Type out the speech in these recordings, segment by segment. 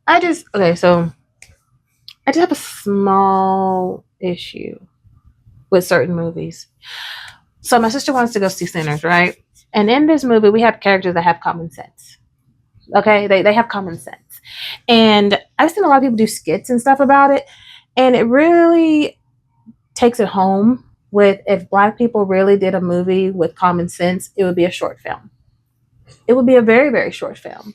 So I just have a small issue with certain movies. So my sister wants to go see Sinners, right? And in this movie, we have characters that have common sense. Okay, they have common sense, and I've seen a lot of people do skits and stuff about it, and it really takes it home with if Black people really did a movie with common sense, it would be a short film. It would be a very very short film.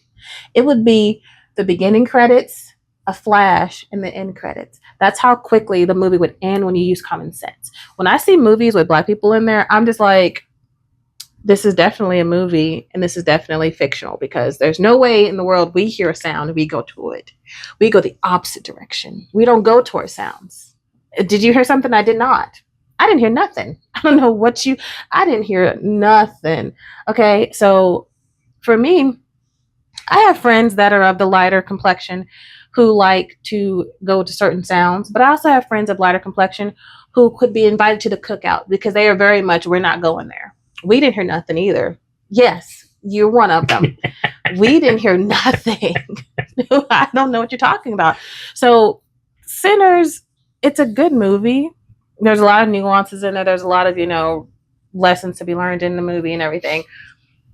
It would be the beginning credits, a flash, and the end credits. That's how quickly the movie would end when you use common sense. When I see movies with Black people in there, I'm just like, this is definitely a movie and this is definitely fictional because there's no way in the world we hear a sound and we go to it. We go the opposite direction. We don't go towards sounds. Did you hear something? I did not. I didn't hear nothing. I don't know what you, I didn't hear nothing. Okay. So for me, I have friends that are of the lighter complexion who like to go to certain sounds, but I also have friends of lighter complexion who could be invited to the cookout because they are very much, we're not going there. We didn't hear nothing either. Yes, you're one of them. We didn't hear nothing. I don't know what you're talking about. So, Sinners, it's a good movie. There's a lot of nuances in it. There's a lot of, lessons to be learned in the movie and everything.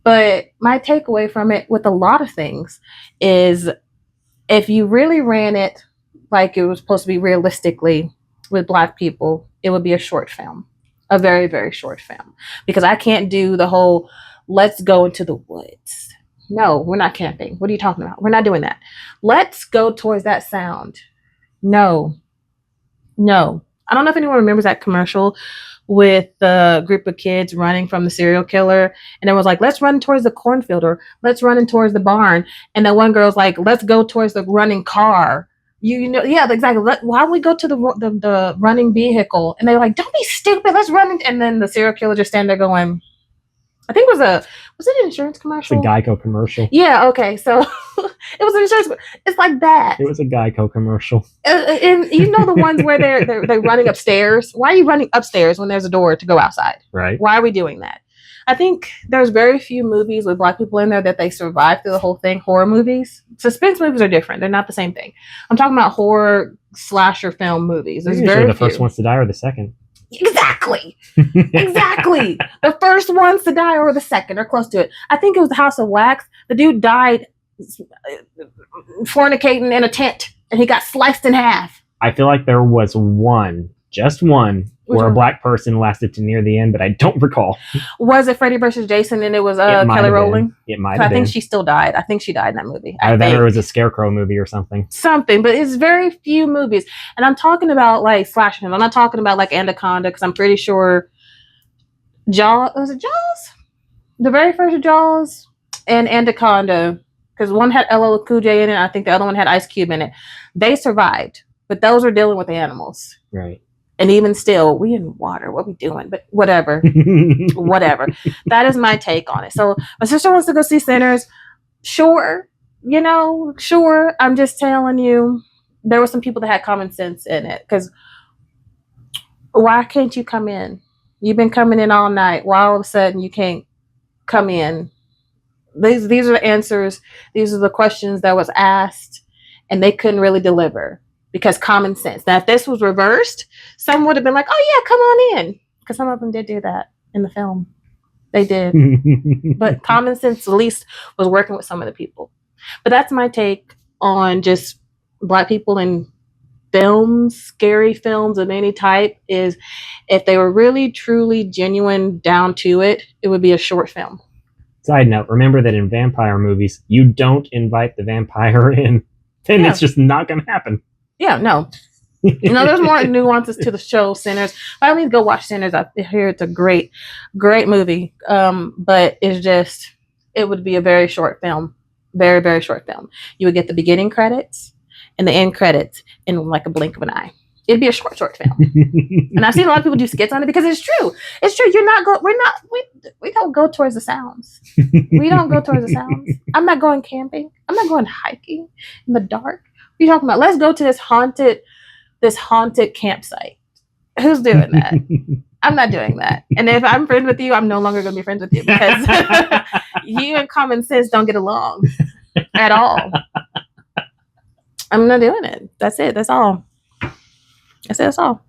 But my takeaway from it with a lot of things is if you really ran it like it was supposed to be realistically with Black people, it would be a short film, a very, very short film. Because I can't do the whole let's go into the woods. No, we're not camping. What are you talking about? We're not doing that. Let's go towards that sound. No, no. I don't know if anyone remembers that commercial with the group of kids running from the serial killer. And it was like, let's run towards the cornfield or let's run in towards the barn. And then one girl's like, let's go towards the running car. Yeah, exactly. Why don't we go to the running vehicle? And they're like, don't be stupid. Let's run. And then the serial killer just stand there going, I think it was it an insurance commercial? It's a Geico commercial. Yeah, okay. So it was an insurance. It's like that. It was a Geico commercial. And the ones where they're running upstairs. Why are you running upstairs when there's a door to go outside? Right. Why are we doing that? I think there's very few movies with Black people in there that they survive through the whole thing. Horror movies. Suspense movies are different. They're not the same thing. I'm talking about horror slasher film movies. There's usually the first ones to die or the second. Exactly. Exactly. The first ones to die or the second or close to it. I think it was the House of Wax. The dude died fornicating in a tent and he got sliced in half. I feel like there was just one, where a Black person lasted to near the end, but I don't recall. Was it Freddy versus Jason and it was Kelly Rowland? It might have been. I think she still died. I think she died in that movie. Either that or it was a Scarecrow movie or something. Something, but it's very few movies. And I'm talking about like slasher. I'm not talking about like Anaconda because I'm pretty sure Jaws, was it Jaws? The very first Jaws and Anaconda, because one had LL Cool J in it, I think the other one had Ice Cube in it. They survived, but those were dealing with animals. Right. And even still, we in water. What we doing? But whatever. Whatever. That is my take on it. So my sister wants to go see Sinners. Sure. Sure. I'm just telling you, there were some people that had common sense in it. Because why can't you come in? You've been coming in all night. Why all of a sudden you can't come in? These are the answers. These are the questions that was asked. And they couldn't really deliver. Because common sense. Now, if this was reversed, some would have been like, oh, yeah, come on in. Because some of them did do that in the film. They did. But common sense, at least, was working with some of the people. But that's my take on just Black people in films, scary films of any type, is if they were really, truly, genuine, down to it, it would be a short film. Side note, remember that in vampire movies, you don't invite the vampire in. Then it's just not going to happen. Yeah, no. There's more nuances to the show, Sinners. By all means, go watch Sinners. I hear it's a great, great movie. But it would be a very short film. Very, very short film. You would get the beginning credits and the end credits in like a blink of an eye. It'd be a short film. And I've seen a lot of people do skits on it because it's true. It's true. We don't go towards the sounds. We don't go towards the sounds. I'm not going camping. I'm not going hiking in the dark. What are you talking about? Let's go to this haunted campsite. Who's doing that? I'm not doing that. And if I'm friends with you, I'm no longer going to be friends with you because you and common sense don't get along at all. I'm not doing it. That's it. That's all. That's all.